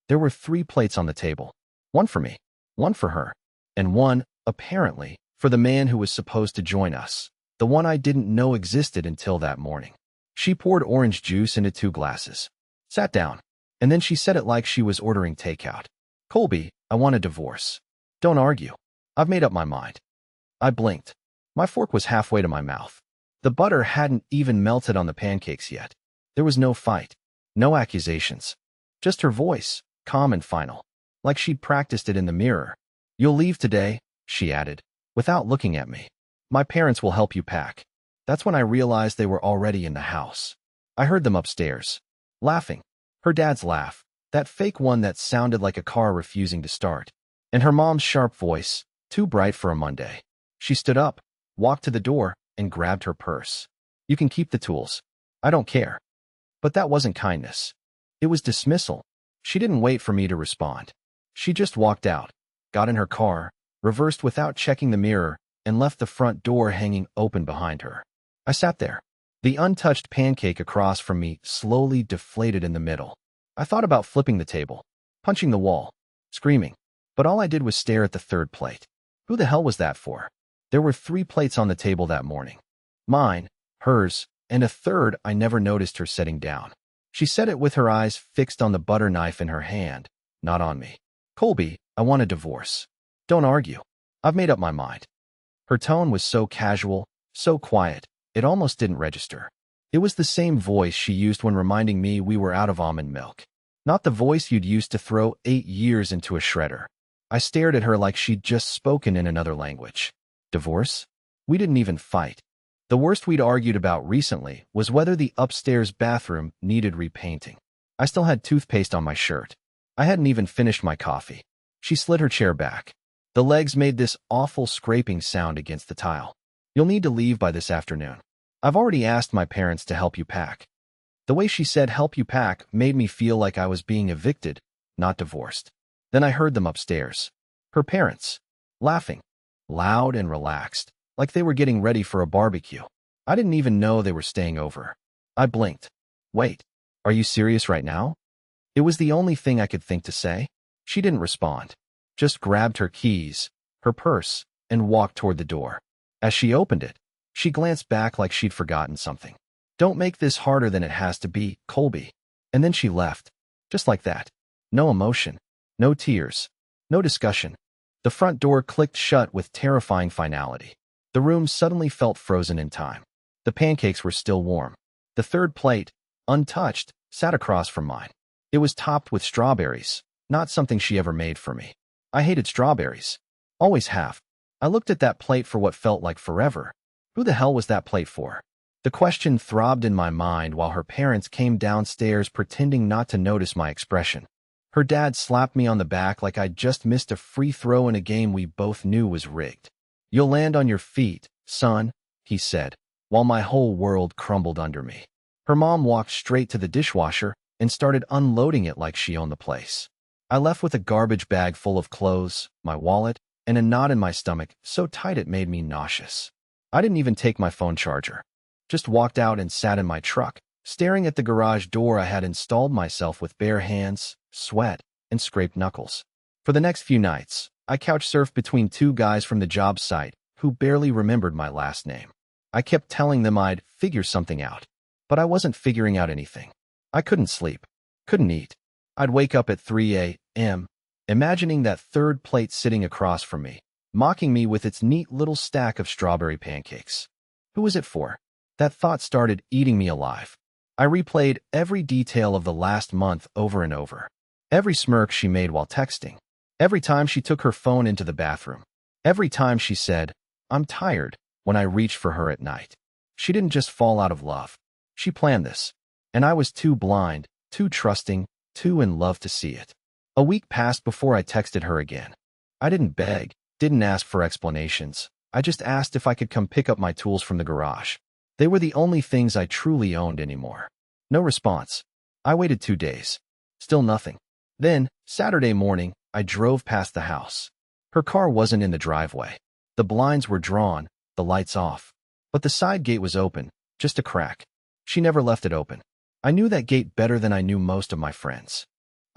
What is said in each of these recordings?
There were 3 plates on the table. One for me, one for her, and one, apparently, for the man who was supposed to join us, the one I didn't know existed until that morning. She poured orange juice into 2 glasses, sat down, and then she said it like she was ordering takeout. "Colby, I want a divorce. Don't argue. I've made up my mind." I blinked. My fork was halfway to my mouth. The butter hadn't even melted on the pancakes yet. There was no fight, no accusations. Just her voice, calm and final, like she'd practiced it in the mirror. "You'll leave today," she added, without looking at me. "My parents will help you pack." That's when I realized they were already in the house. I heard them upstairs, laughing. Her dad's laugh, that fake one that sounded like a car refusing to start. And her mom's sharp voice, too bright for a Monday. She stood up, walked to the door, and grabbed her purse. "You can keep the tools. I don't care." But that wasn't kindness. It was dismissal. She didn't wait for me to respond. She just walked out, got in her car, reversed without checking the mirror, and left the front door hanging open behind her. I sat there. The untouched pancake across from me slowly deflated in the middle. I thought about flipping the table, punching the wall, screaming. But all I did was stare at the 3rd plate. Who the hell was that for? There were 3 plates on the table that morning. Mine, hers, and a third I never noticed her setting down. She said it with her eyes fixed on the butter knife in her hand, not on me. "Colby, I want a divorce. Don't argue. I've made up my mind." Her tone was so casual, so quiet, it almost didn't register. It was the same voice she used when reminding me we were out of almond milk. Not the voice you'd used to throw 8 years into a shredder. I stared at her like she'd just spoken in another language. Divorce? We didn't even fight. The worst we'd argued about recently was whether the upstairs bathroom needed repainting. I still had toothpaste on my shirt. I hadn't even finished my coffee. She slid her chair back. The legs made this awful scraping sound against the tile. "You'll need to leave by this afternoon. I've already asked my parents to help you pack." The way she said "help you pack" made me feel like I was being evicted, not divorced. Then I heard them upstairs. Her parents, laughing, loud and relaxed, like they were getting ready for a barbecue. I didn't even know they were staying over. I blinked. "Wait, are you serious right now?" It was the only thing I could think to say. She didn't respond, just grabbed her keys, her purse, and walked toward the door. As she opened it, she glanced back like she'd forgotten something. "Don't make this harder than it has to be, Colby." And then she left, just like that. No emotion, no tears, no discussion. The front door clicked shut with terrifying finality. The room suddenly felt frozen in time. The pancakes were still warm. The 3rd plate, untouched, sat across from mine. It was topped with strawberries, not something she ever made for me. I hated strawberries. Always have. I looked at that plate for what felt like forever. Who the hell was that plate for? The question throbbed in my mind while her parents came downstairs pretending not to notice my expression. Her dad slapped me on the back like I'd just missed a free throw in a game we both knew was rigged. "You'll land on your feet, son," he said, while my whole world crumbled under me. Her mom walked straight to the dishwasher and started unloading it like she owned the place. I left with a garbage bag full of clothes, my wallet, and a knot in my stomach so tight it made me nauseous. I didn't even take my phone charger. Just walked out and sat in my truck, staring at the garage door I had installed myself with bare hands, sweat, and scraped knuckles. For the next few nights, I couch surfed between 2 guys from the job site who barely remembered my last name. I kept telling them I'd figure something out, but I wasn't figuring out anything. I couldn't sleep, couldn't eat. I'd wake up at 3 a.m., imagining that 3rd plate sitting across from me, mocking me with its neat little stack of strawberry pancakes. Who was it for? That thought started eating me alive. I replayed every detail of the last month over and over. Every smirk she made while texting. Every time she took her phone into the bathroom. Every time she said, "I'm tired," when I reached for her at night. She didn't just fall out of love. She planned this. And I was too blind, too trusting, too in love to see it. A week passed before I texted her again. I didn't beg, didn't ask for explanations. I just asked if I could come pick up my tools from the garage. They were the only things I truly owned anymore. No response. I waited 2 days. Still nothing. Then, Saturday morning, I drove past the house. Her car wasn't in the driveway. The blinds were drawn, the lights off. But the side gate was open, just a crack. She never left it open. I knew that gate better than I knew most of my friends.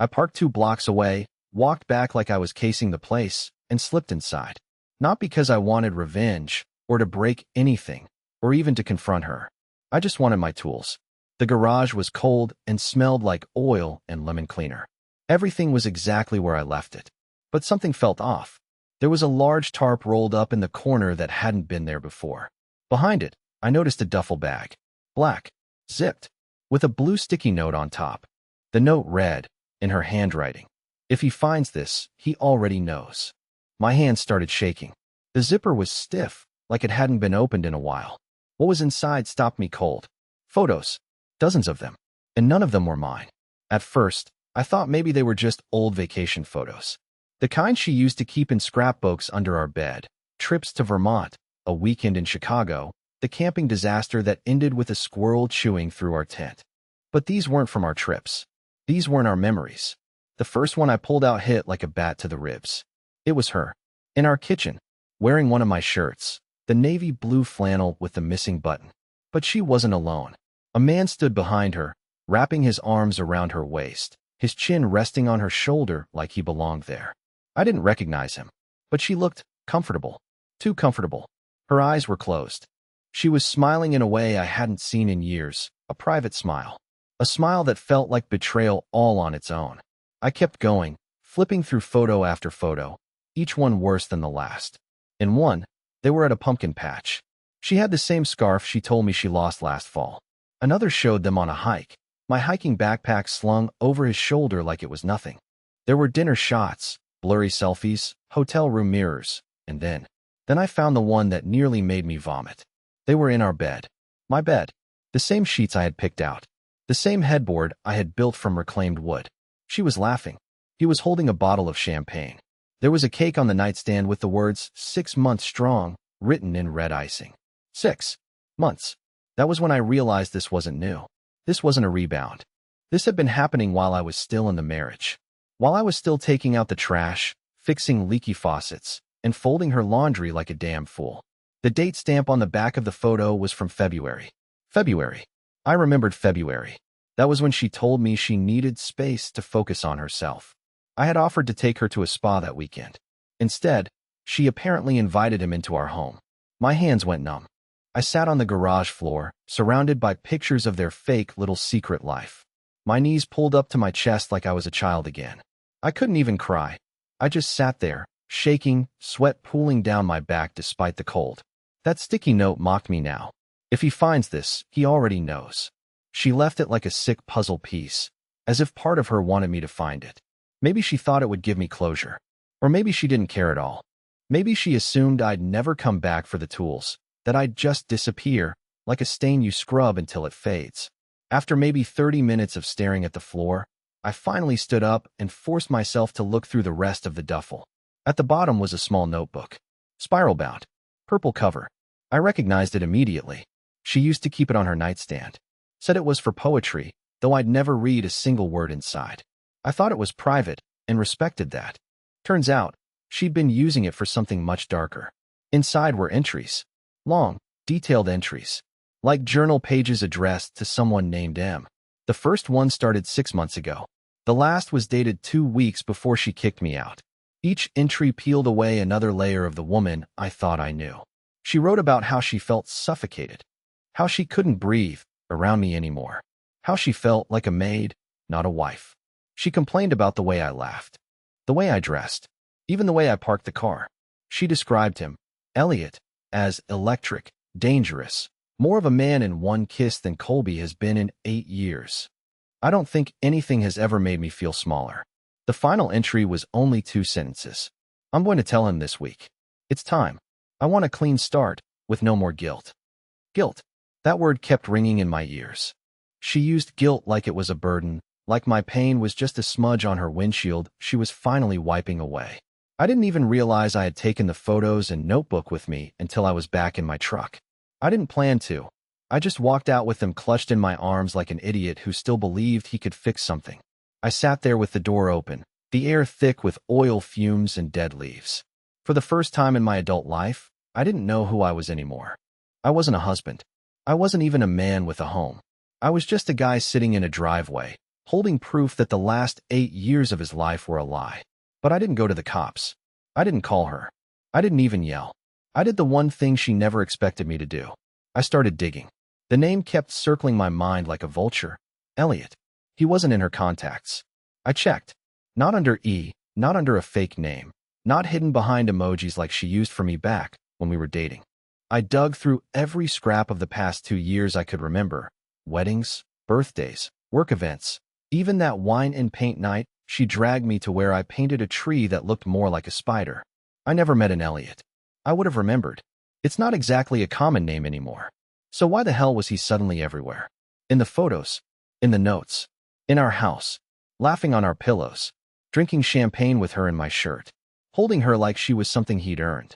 I parked 2 blocks away, walked back like I was casing the place, and slipped inside. Not because I wanted revenge, or to break anything, or even to confront her. I just wanted my tools. The garage was cold and smelled like oil and lemon cleaner. Everything was exactly where I left it. But something felt off. There was a large tarp rolled up in the corner that hadn't been there before. Behind it, I noticed a duffel bag. Black, zipped, with a blue sticky note on top. The note read, in her handwriting, "If he finds this, he already knows." My hands started shaking. The zipper was stiff, like it hadn't been opened in a while. What was inside stopped me cold. Photos. Dozens of them. And none of them were mine. At first, I thought maybe they were just old vacation photos. The kind she used to keep in scrapbooks under our bed. Trips to Vermont, a weekend in Chicago, the camping disaster that ended with a squirrel chewing through our tent. But these weren't from our trips. These weren't our memories. The first one I pulled out hit like a bat to the ribs. It was her. In our kitchen, wearing one of my shirts, the navy blue flannel with the missing button. But she wasn't alone. A man stood behind her, wrapping his arms around her waist, his chin resting on her shoulder like he belonged there. I didn't recognize him, but she looked comfortable. Too comfortable. Her eyes were closed. She was smiling in a way I hadn't seen in years, a private smile. A smile that felt like betrayal all on its own. I kept going, flipping through photo after photo, each one worse than the last. In one, they were at a pumpkin patch. She had the same scarf she told me she lost last fall. Another showed them on a hike, my hiking backpack slung over his shoulder like it was nothing. There were dinner shots, blurry selfies, hotel room mirrors, and then I found the one that nearly made me vomit. They were in our bed. My bed. The same sheets I had picked out. The same headboard I had built from reclaimed wood. She was laughing. He was holding a bottle of champagne. There was a cake on the nightstand with the words 6 months strong written in red icing. 6 months. That was when I realized this wasn't new. This wasn't a rebound. This had been happening while I was still in the marriage. While I was still taking out the trash, fixing leaky faucets, and folding her laundry like a damn fool. The date stamp on the back of the photo was from February. February. I remembered February. That was when she told me she needed space to focus on herself. I had offered to take her to a spa that weekend. Instead, she apparently invited him into our home. My hands went numb. I sat on the garage floor, surrounded by pictures of their fake little secret life. My knees pulled up to my chest like I was a child again. I couldn't even cry. I just sat there, shaking, sweat pooling down my back despite the cold. That sticky note mocked me now. If he finds this, he already knows. She left it like a sick puzzle piece, as if part of her wanted me to find it. Maybe she thought it would give me closure. Or maybe she didn't care at all. Maybe she assumed I'd never come back for the tools, that I'd just disappear, like a stain you scrub until it fades. After maybe 30 minutes of staring at the floor, I finally stood up and forced myself to look through the rest of the duffel. At the bottom was a small notebook. Spiral-bound. Purple cover. I recognized it immediately. She used to keep it on her nightstand. Said it was for poetry, though I'd never read a single word inside. I thought it was private, and respected that. Turns out, she'd been using it for something much darker. Inside were entries. Long, detailed entries. Like journal pages addressed to someone named M. The first one started 6 months ago. The last was dated 2 weeks before she kicked me out. Each entry peeled away another layer of the woman I thought I knew. She wrote about how she felt suffocated. How she couldn't breathe around me anymore. How she felt like a maid, not a wife. She complained about the way I laughed. The way I dressed. Even the way I parked the car. She described him, Elliot, as electric, dangerous, more of a man in one kiss than Colby has been in 8 years. I don't think anything has ever made me feel smaller. The final entry was only 2 sentences. I'm going to tell him this week. It's time. I want a clean start, with no more guilt. Guilt. That word kept ringing in my ears. She used guilt like it was a burden, like my pain was just a smudge on her windshield she was finally wiping away. I didn't even realize I had taken the photos and notebook with me until I was back in my truck. I didn't plan to. I just walked out with them clutched in my arms like an idiot who still believed he could fix something. I sat there with the door open, the air thick with oil fumes and dead leaves. For the first time in my adult life, I didn't know who I was anymore. I wasn't a husband. I wasn't even a man with a home. I was just a guy sitting in a driveway, holding proof that the last 8 years of his life were a lie. But I didn't go to the cops. I didn't call her. I didn't even yell. I did the one thing she never expected me to do. I started digging. The name kept circling my mind like a vulture. Elliot. He wasn't in her contacts. I checked. Not under E, not under a fake name, not hidden behind emojis like she used for me back when we were dating. I dug through every scrap of the past 2 years I could remember. Weddings, birthdays, work events, even that wine and paint night she dragged me to where I painted a tree that looked more like a spider. I never met an Elliot. I would have remembered. It's not exactly a common name anymore. So why the hell was he suddenly everywhere? In the photos, in the notes, in our house, laughing on our pillows, drinking champagne with her in my shirt, holding her like she was something he'd earned.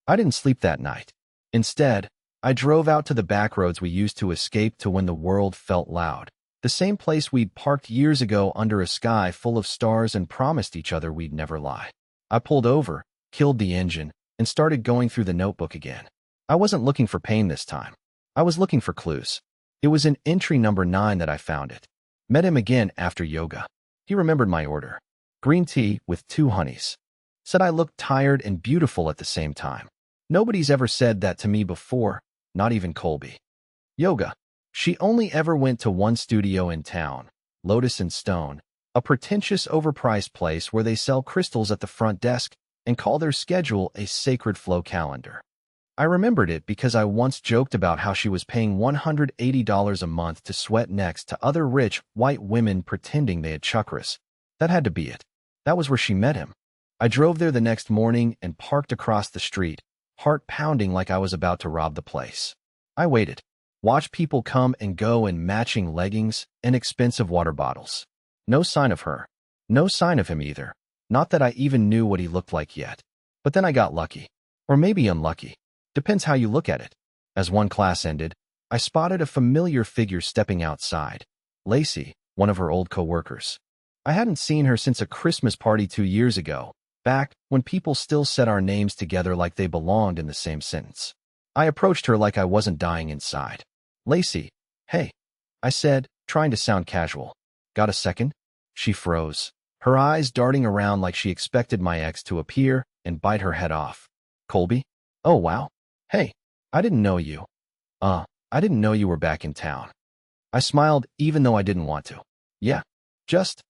I didn't sleep that night. Instead, I drove out to the back roads we used to escape to when the world felt loud. The same place we'd parked years ago under a sky full of stars and promised each other we'd never lie. I pulled over, killed the engine, and started going through the notebook again. I wasn't looking for pain this time. I was looking for clues. It was in entry number 9 that I found it. Met him again after yoga. He remembered my order. Green tea with 2 honeys. Said I looked tired and beautiful at the same time. Nobody's ever said that to me before, not even Colby. Yoga. She only ever went to one studio in town, Lotus and Stone, a pretentious overpriced place where they sell crystals at the front desk and call their schedule a sacred flow calendar. I remembered it because I once joked about how she was paying $180 a month to sweat next to other rich, white women pretending they had chakras. That had to be it. That was where she met him. I drove there the next morning and parked across the street, heart pounding like I was about to rob the place. I waited, watched people come and go in matching leggings and expensive water bottles. No sign of her. No sign of him either. Not that I even knew what he looked like yet. But then I got lucky. Or maybe unlucky. Depends how you look at it. As one class ended, I spotted a familiar figure stepping outside. Lacey, one of her old co-workers. I hadn't seen her since a Christmas party 2 years ago, back when people still said our names together like they belonged in the same sentence. I approached her like I wasn't dying inside. Lacey, hey, I said, trying to sound casual. Got a second? She froze, her eyes darting around like she expected my ex to appear and bite her head off. Colby? Oh, wow. Hey, I didn't know you. I didn't know you were back in town. I smiled even though I didn't want to. Yeah, just,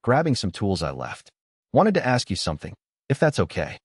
grabbing some tools I left. Wanted to ask you something, if that's okay.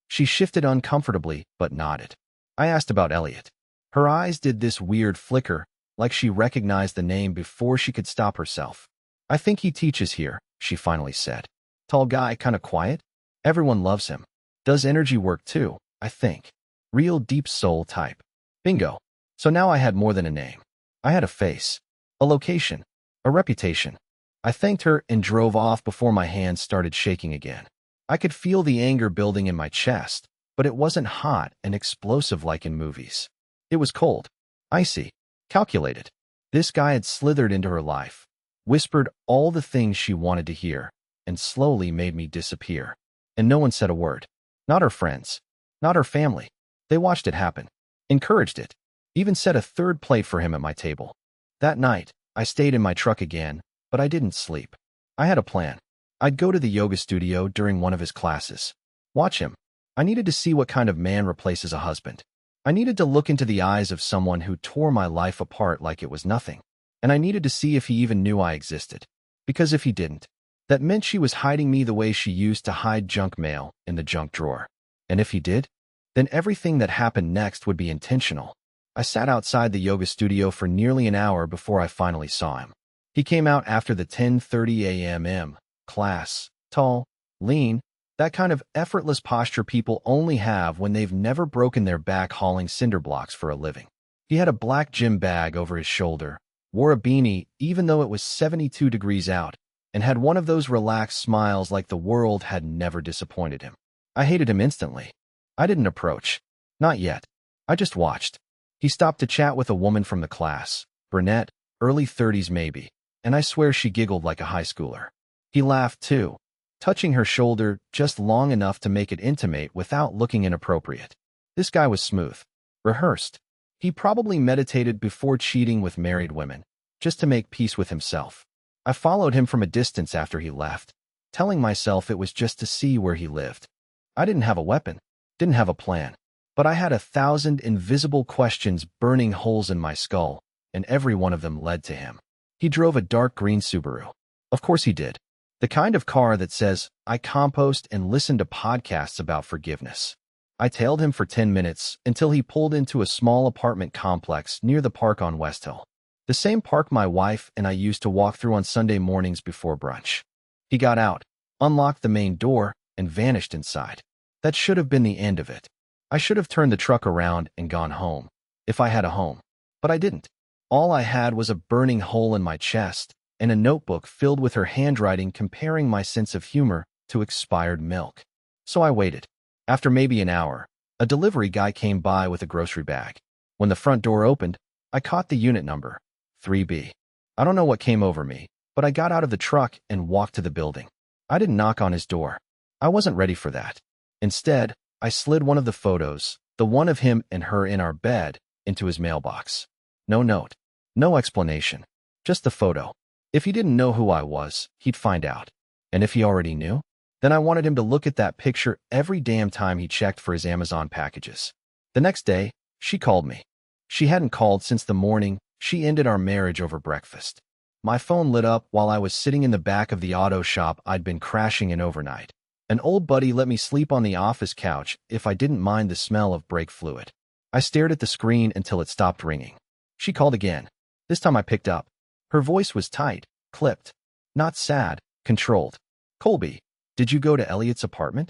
She shifted uncomfortably, but nodded. I asked about Elliot. Her eyes did this weird flicker, like she recognized the name before she could stop herself. I think he teaches here, she finally said. Tall guy, kinda quiet. Everyone loves him. Does energy work too, I think. Real deep soul type. Bingo. So now I had more than a name. I had a face, a location, a reputation. I thanked her and drove off before my hands started shaking again. I could feel the anger building in my chest, but it wasn't hot and explosive like in movies. It was cold, icy, calculated. This guy had slithered into her life, whispered all the things she wanted to hear, and slowly made me disappear. And no one said a word. Not her friends, not her family. They watched it happen, encouraged it, even set a third plate for him at my table. That night, I stayed in my truck again, but I didn't sleep. I had a plan. I'd go to the yoga studio during one of his classes. Watch him. I needed to see what kind of man replaces a husband. I needed to look into the eyes of someone who tore my life apart like it was nothing. And I needed to see if he even knew I existed. Because if he didn't, that meant she was hiding me the way she used to hide junk mail in the junk drawer. And if he did, then everything that happened next would be intentional. I sat outside the yoga studio for nearly an hour before I finally saw him. He came out after the 10:30 a.m. class, tall, lean, that kind of effortless posture people only have when they've never broken their back hauling cinder blocks for a living. He had a black gym bag over his shoulder, wore a beanie even though it was 72 degrees out, and had one of those relaxed smiles like the world had never disappointed him. I hated him instantly. I didn't approach. Not yet. I just watched. He stopped to chat with a woman from the class, brunette, early 30s maybe, and I swear she giggled like a high schooler. He laughed too, touching her shoulder just long enough to make it intimate without looking inappropriate. This guy was smooth, rehearsed. He probably meditated before cheating with married women, just to make peace with himself. I followed him from a distance after he left, telling myself it was just to see where he lived. I didn't have a weapon, didn't have a plan, but I had 1,000 invisible questions burning holes in my skull, and every one of them led to him. He drove a dark green Subaru. Of course he did. The kind of car that says, I compost and listen to podcasts about forgiveness. I tailed him for 10 minutes until he pulled into a small apartment complex near the park on West Hill. The same park my wife and I used to walk through on Sunday mornings before brunch. He got out, unlocked the main door, and vanished inside. That should have been the end of it. I should have turned the truck around and gone home, if I had a home. But I didn't. All I had was a burning hole in my chest and a notebook filled with her handwriting comparing my sense of humor to expired milk. So I waited. After maybe an hour, a delivery guy came by with a grocery bag. When the front door opened, I caught the unit number, 3B. I don't know what came over me, but I got out of the truck and walked to the building. I didn't knock on his door. I wasn't ready for that. Instead, I slid one of the photos, the one of him and her in our bed, into his mailbox. No note, no explanation, just the photo. If he didn't know who I was, he'd find out. And if he already knew, then I wanted him to look at that picture every damn time he checked for his Amazon packages. The next day, she called me. She hadn't called since the morning she ended our marriage over breakfast. My phone lit up while I was sitting in the back of the auto shop I'd been crashing in overnight. An old buddy let me sleep on the office couch if I didn't mind the smell of brake fluid. I stared at the screen until it stopped ringing. She called again. This time I picked up. Her voice was tight, clipped. Not sad, controlled. Colby, did you go to Elliot's apartment?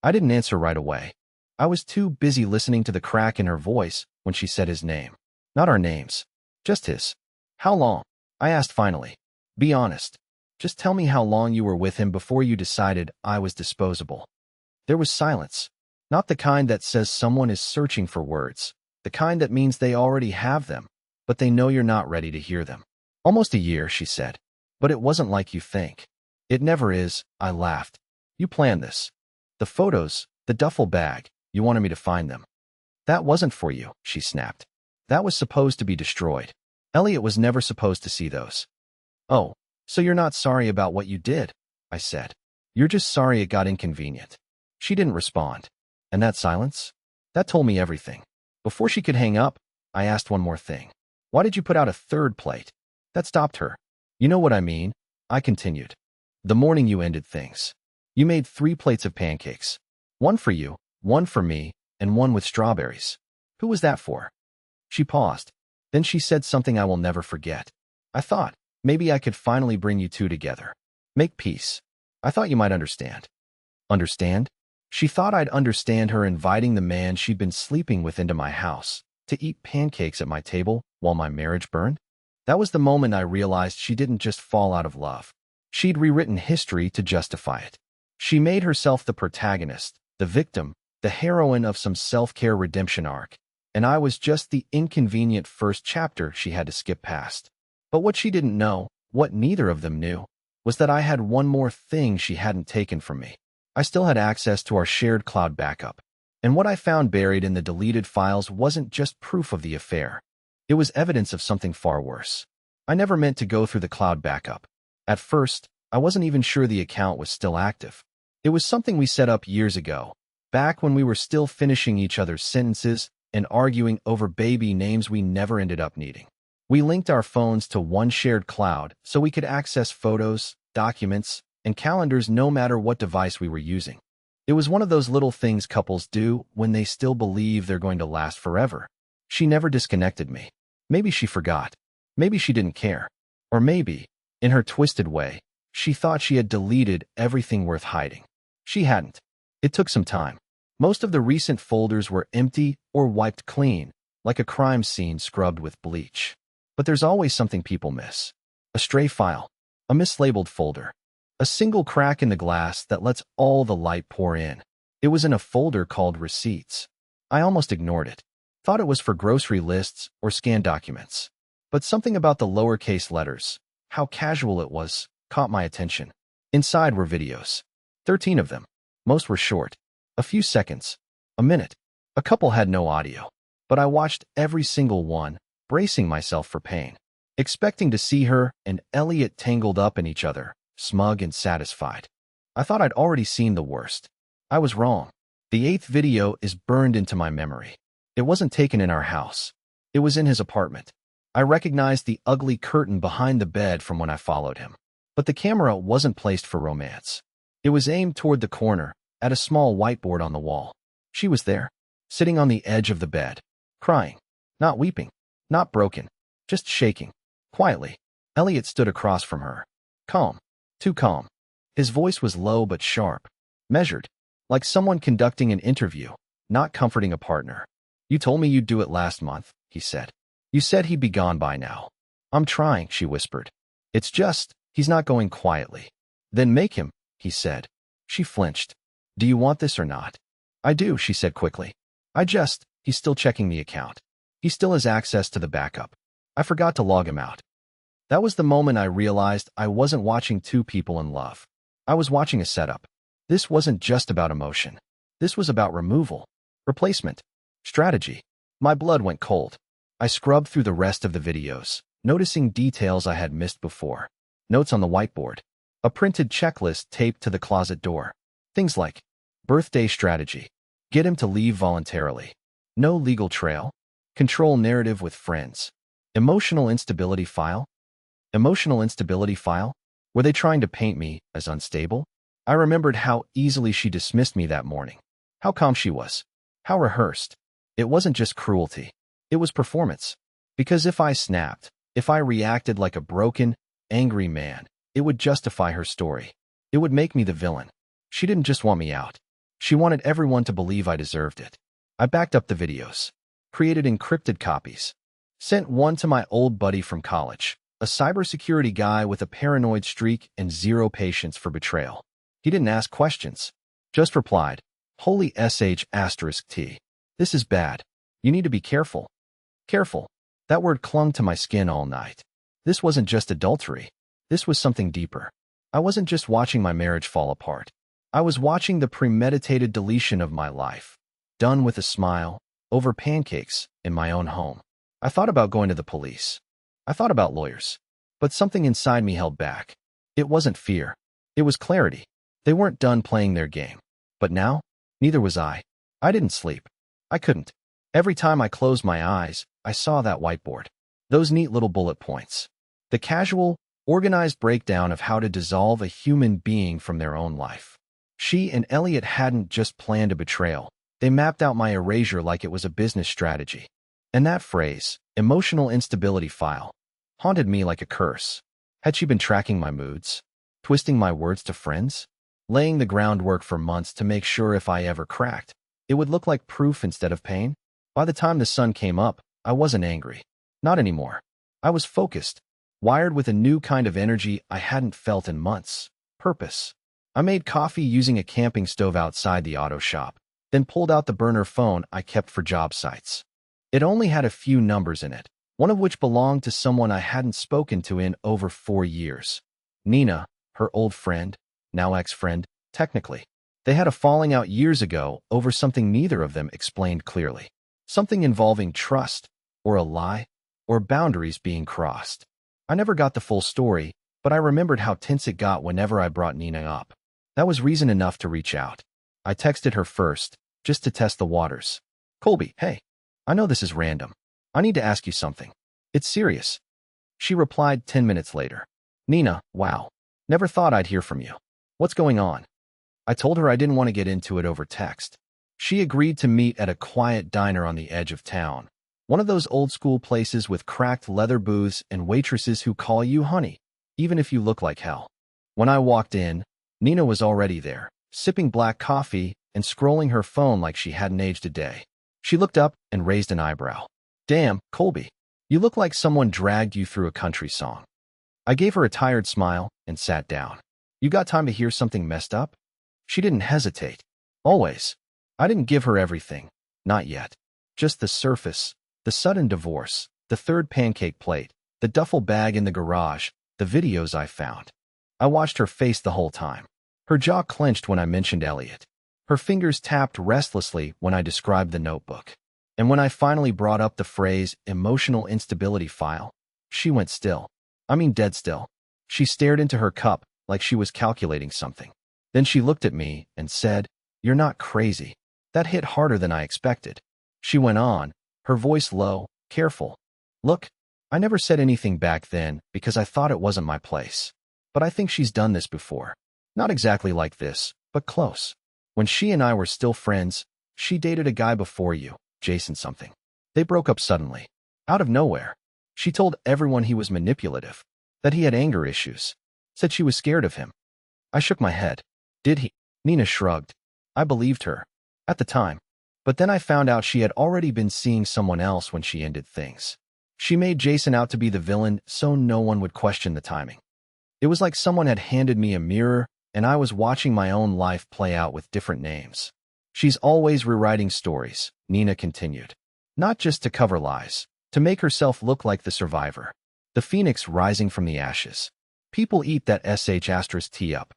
I didn't answer right away. I was too busy listening to the crack in her voice when she said his name. Not our names. Just his. How long? I asked finally. Be honest. Just tell me how long you were with him before you decided I was disposable. There was silence. Not the kind that says someone is searching for words. The kind that means they already have them, but they know you're not ready to hear them. Almost a year, she said. But it wasn't like you think. It never is, I laughed. You planned this. The photos, the duffel bag, you wanted me to find them. That wasn't for you, she snapped. That was supposed to be destroyed. Elliot was never supposed to see those. Oh, so you're not sorry about what you did, I said. You're just sorry it got inconvenient. She didn't respond. And that silence? That told me everything. Before she could hang up, I asked one more thing. Why did you put out a third plate? That stopped her. You know what I mean, I continued. The morning you ended things. You made 3 plates of pancakes. One for you, one for me, and one with strawberries. Who was that for? She paused. Then she said something I will never forget. I thought, maybe I could finally bring you two together. Make peace. I thought you might understand. Understand? She thought I'd understand her inviting the man she'd been sleeping with into my house to eat pancakes at my table while my marriage burned? That was the moment I realized she didn't just fall out of love. She'd rewritten history to justify it. She made herself the protagonist, the victim, the heroine of some self-care redemption arc, and I was just the inconvenient first chapter she had to skip past. But what she didn't know, what neither of them knew, was that I had one more thing she hadn't taken from me. I still had access to our shared cloud backup, and what I found buried in the deleted files wasn't just proof of the affair. It was evidence of something far worse. I never meant to go through the cloud backup. At first, I wasn't even sure the account was still active. It was something we set up years ago, back when we were still finishing each other's sentences and arguing over baby names we never ended up needing. We linked our phones to one shared cloud so we could access photos, documents, and calendars no matter what device we were using. It was one of those little things couples do when they still believe they're going to last forever. She never disconnected me. Maybe she forgot. Maybe she didn't care. Or maybe, in her twisted way, she thought she had deleted everything worth hiding. She hadn't. It took some time. Most of the recent folders were empty or wiped clean, like a crime scene scrubbed with bleach. But there's always something people miss. A stray file, a mislabeled folder, a single crack in the glass that lets all the light pour in. It was in a folder called Receipts. I almost ignored it. Thought it was for grocery lists or scanned documents. But something about the lowercase letters, how casual it was, caught my attention. Inside were videos. 13 of them. Most were short. A few seconds. A minute. A couple had no audio. But I watched every single one, bracing myself for pain. expecting to see her and Elliot tangled up in each other, smug and satisfied. I thought I'd already seen the worst. I was wrong. The 8th video is burned into my memory. It wasn't taken in our house. It was in his apartment. I recognized the ugly curtain behind the bed from when I followed him. But the camera wasn't placed for romance. It was aimed toward the corner, at a small whiteboard on the wall. She was there, sitting on the edge of the bed, crying, not weeping, not broken, just shaking. Quietly, Elliot stood across from her. Calm, too calm. His voice was low but sharp, measured, like someone conducting an interview, not comforting a partner. You told me you'd do it last month, he said. You said he'd be gone by now. I'm trying, she whispered. It's just, he's not going quietly. Then make him, he said. She flinched. Do you want this or not? I do, she said quickly. He's still checking the account. He still has access to the backup. I forgot to log him out. That was the moment I realized I wasn't watching two people in love. I was watching a setup. This wasn't just about emotion. This was about removal, replacement, strategy. My blood went cold. I scrubbed through the rest of the videos, noticing details I had missed before. Notes on the whiteboard. A printed checklist taped to the closet door. Things like birthday strategy. Get him to leave voluntarily. No legal trail. Control narrative with friends. Emotional instability file. Emotional instability file? Were they trying to paint me as unstable? I remembered how easily she dismissed me that morning. How calm she was. How rehearsed. It wasn't just cruelty. It was performance. Because if I snapped, if I reacted like a broken, angry man, it would justify her story. It would make me the villain. She didn't just want me out. She wanted everyone to believe I deserved it. I backed up the videos, created encrypted copies, sent one to my old buddy from college, a cybersecurity guy with a paranoid streak and zero patience for betrayal. He didn't ask questions, just replied, Holy sh**t. This is bad. You need to be careful. Careful. That word clung to my skin all night. This wasn't just adultery. This was something deeper. I wasn't just watching my marriage fall apart. I was watching the premeditated deletion of my life, done with a smile, over pancakes, in my own home. I thought about going to the police. I thought about lawyers. But something inside me held back. It wasn't fear. It was clarity. They weren't done playing their game. But now, neither was I. I didn't sleep. I couldn't. Every time I closed my eyes, I saw that whiteboard. Those neat little bullet points. The casual, organized breakdown of how to dissolve a human being from their own life. She and Elliot hadn't just planned a betrayal. They mapped out my erasure like it was a business strategy. And that phrase, emotional instability file, haunted me like a curse. Had she been tracking my moods? Twisting my words to friends? Laying the groundwork for months to make sure if I ever cracked, it would look like proof instead of pain? By the time the sun came up, I wasn't angry. Not anymore. I was focused, wired with a new kind of energy I hadn't felt in months. Purpose. I made coffee using a camping stove outside the auto shop, then pulled out the burner phone I kept for job sites. It only had a few numbers in it, one of which belonged to someone I hadn't spoken to in over 4 years. Nina, her old friend, now ex-friend, technically. They had a falling out years ago over something neither of them explained clearly. Something involving trust, or a lie, or boundaries being crossed. I never got the full story, but I remembered how tense it got whenever I brought Nina up. That was reason enough to reach out. I texted her first, just to test the waters. Colby, hey. I know this is random. I need to ask you something. It's serious. She replied 10 minutes later. Nina, wow. Never thought I'd hear from you. What's going on? I told her I didn't want to get into it over text. She agreed to meet at a quiet diner on the edge of town. One of those old-school places with cracked leather booths and waitresses who call you honey, even if you look like hell. When I walked in, Nina was already there, sipping black coffee and scrolling her phone like she hadn't aged a day. She looked up and raised an eyebrow. Damn, Colby, you look like someone dragged you through a country song. I gave her a tired smile and sat down. You got time to hear something messed up? She didn't hesitate. Always. I didn't give her everything. Not yet. Just the surface, the sudden divorce, the third pancake plate, the duffel bag in the garage, the videos I found. I watched her face the whole time. Her jaw clenched when I mentioned Elliot. Her fingers tapped restlessly when I described the notebook. And when I finally brought up the phrase emotional instability file, She went still. I mean dead still. She stared into her cup like she was calculating something. Then she looked at me and said, "You're not crazy." That hit harder than I expected. She went on, her voice low, careful. "Look, I never said anything back then because I thought it wasn't my place. But I think she's done this before. Not exactly like this, but close. When she and I were still friends, she dated a guy before you, Jason something. They broke up suddenly. Out of nowhere. She told everyone he was manipulative, that he had anger issues, said she was scared of him." I shook my head. "Did he?" Nina shrugged. "I believed her. At the time. But then I found out she had already been seeing someone else when she ended things. She made Jason out to be the villain so no one would question the timing. It was like someone had handed me a mirror and I was watching my own life play out with different names. She's always rewriting stories," Nina continued. "Not just to cover lies, to make herself look like the survivor. The phoenix rising from the ashes. People eat that sh*t up."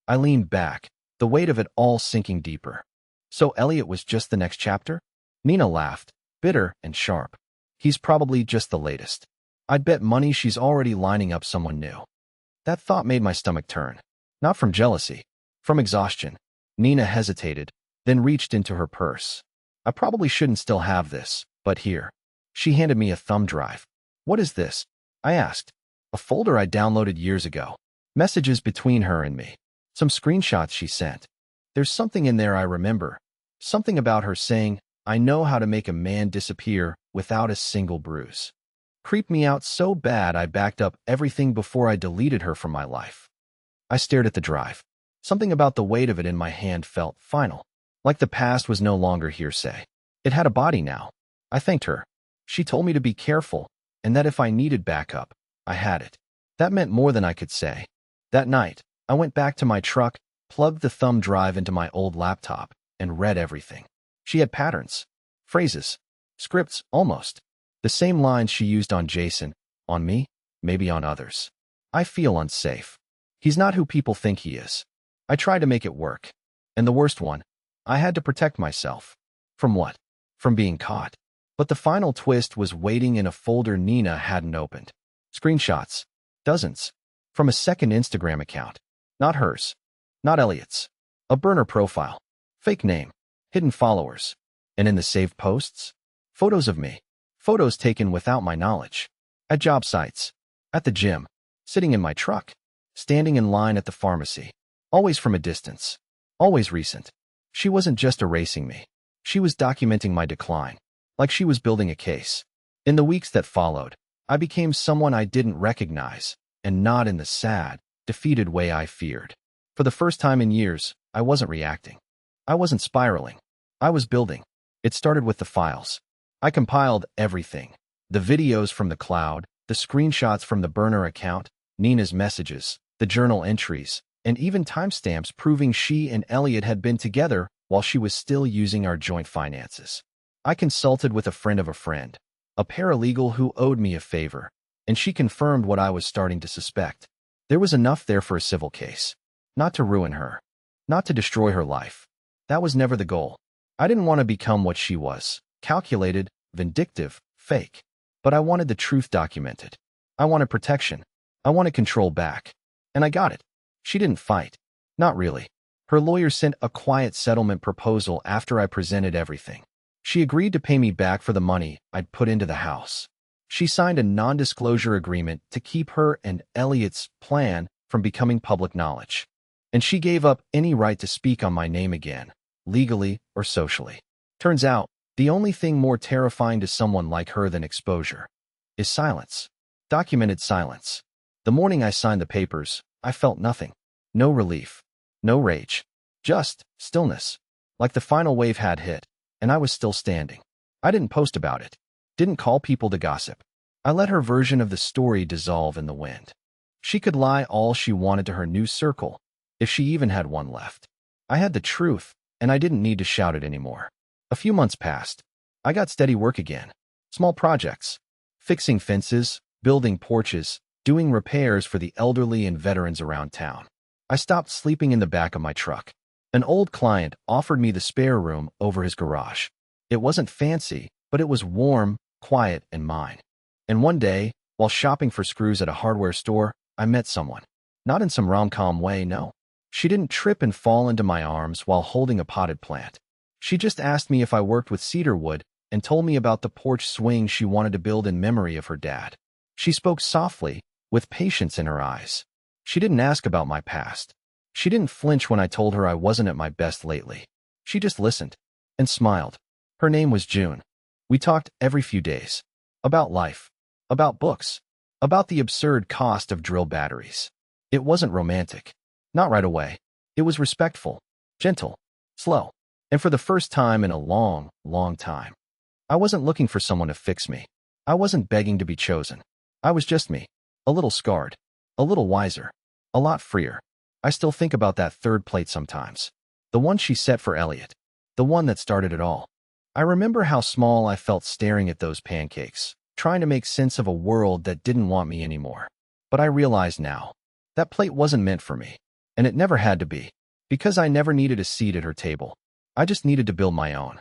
I leaned back, the weight of it all sinking deeper. "So Elliot was just the next chapter?" Nina laughed, bitter and sharp. "He's probably just the latest. I'd bet money she's already lining up someone new." That thought made my stomach turn. Not from jealousy, from exhaustion. Nina hesitated, then reached into her purse. "I probably shouldn't still have this, but here." She handed me a thumb drive. "What is this?" I asked. "A folder I downloaded years ago. Messages between her and me. Some screenshots she sent. There's something in there I remember. Something about her saying, 'I know how to make a man disappear without a single bruise.' Creeped me out so bad I backed up everything before I deleted her from my life." I stared at the drive. Something about the weight of it in my hand felt final. Like the past was no longer hearsay. It had a body now. I thanked her. She told me to be careful, and that if I needed backup, I had it. That meant more than I could say. That night, I went back to my truck, plugged the thumb drive into my old laptop, and read everything. She had patterns, phrases, scripts, almost. The same lines she used on Jason, on me, maybe on others. "I feel unsafe. He's not who people think he is." I tried to make it work. And the worst one, I had to protect myself. From what? From being caught. But the final twist was waiting in a folder Nina hadn't opened. Screenshots. Dozens. From a second Instagram account. Not hers. Not Elliot's. A burner profile. Fake name. Hidden followers. And in the saved posts? Photos of me. Photos taken without my knowledge. At job sites. At the gym. Sitting in my truck. Standing in line at the pharmacy. Always from a distance. Always recent. She wasn't just erasing me. She was documenting my decline. Like she was building a case. In the weeks that followed, I became someone I didn't recognize, and not in the sad, defeated way I feared. For the first time in years, I wasn't reacting. I wasn't spiraling. I was building. It started with the files. I compiled everything. The videos from the cloud, the screenshots from the burner account, Nina's messages, the journal entries, and even timestamps proving she and Elliot had been together while she was still using our joint finances. I consulted with a friend of a friend, a paralegal who owed me a favor, and she confirmed what I was starting to suspect. There was enough there for a civil case. Not to ruin her. Not to destroy her life. That was never the goal. I didn't want to become what she was, calculated, vindictive, fake. But I wanted the truth documented. I wanted protection. I wanted control back. And I got it. She didn't fight. Not really. Her lawyer sent a quiet settlement proposal after I presented everything. She agreed to pay me back for the money I'd put into the house. She signed a non-disclosure agreement to keep her and Elliot's plan from becoming public knowledge. And she gave up any right to speak on my name again, legally or socially. Turns out, the only thing more terrifying to someone like her than exposure is silence. Documented silence. The morning I signed the papers, I felt nothing. No relief. No rage. Just stillness. Like the final wave had hit, and I was still standing. I didn't post about it. Didn't call people to gossip. I let her version of the story dissolve in the wind. She could lie all she wanted to her new circle, if she even had one left. I had the truth, and I didn't need to shout it anymore. A few months passed. I got steady work again. Small projects. Fixing fences, building porches, doing repairs for the elderly and veterans around town. I stopped sleeping in the back of my truck. An old client offered me the spare room over his garage. It wasn't fancy, but it was warm, quiet, and mine. And one day, While shopping for screws at a hardware store, I met someone. Not in some rom-com way, no. She didn't trip and fall into my arms while holding a potted plant. She just asked me if I worked with cedar wood and told me about the porch swing she wanted to build in memory of her dad. She spoke softly, with patience in her eyes. She didn't ask about my past. She didn't flinch when I told her I wasn't at my best lately. She just listened and smiled. Her name was June. We talked every few days. About life. About books. About the absurd cost of drill batteries. It wasn't romantic. Not right away. It was respectful, gentle, slow. And for the first time in a long, long time, I wasn't looking for someone to fix me. I wasn't begging to be chosen. I was just me. A little scarred. A little wiser. A lot freer. I still think about that third plate sometimes. The one she set for Elliot. The one that started it all. I remember how small I felt staring at those pancakes, trying to make sense of a world that didn't want me anymore. But I realize now, that plate wasn't meant for me. And it never had to be. Because I never needed a seat at her table. I just needed to build my own.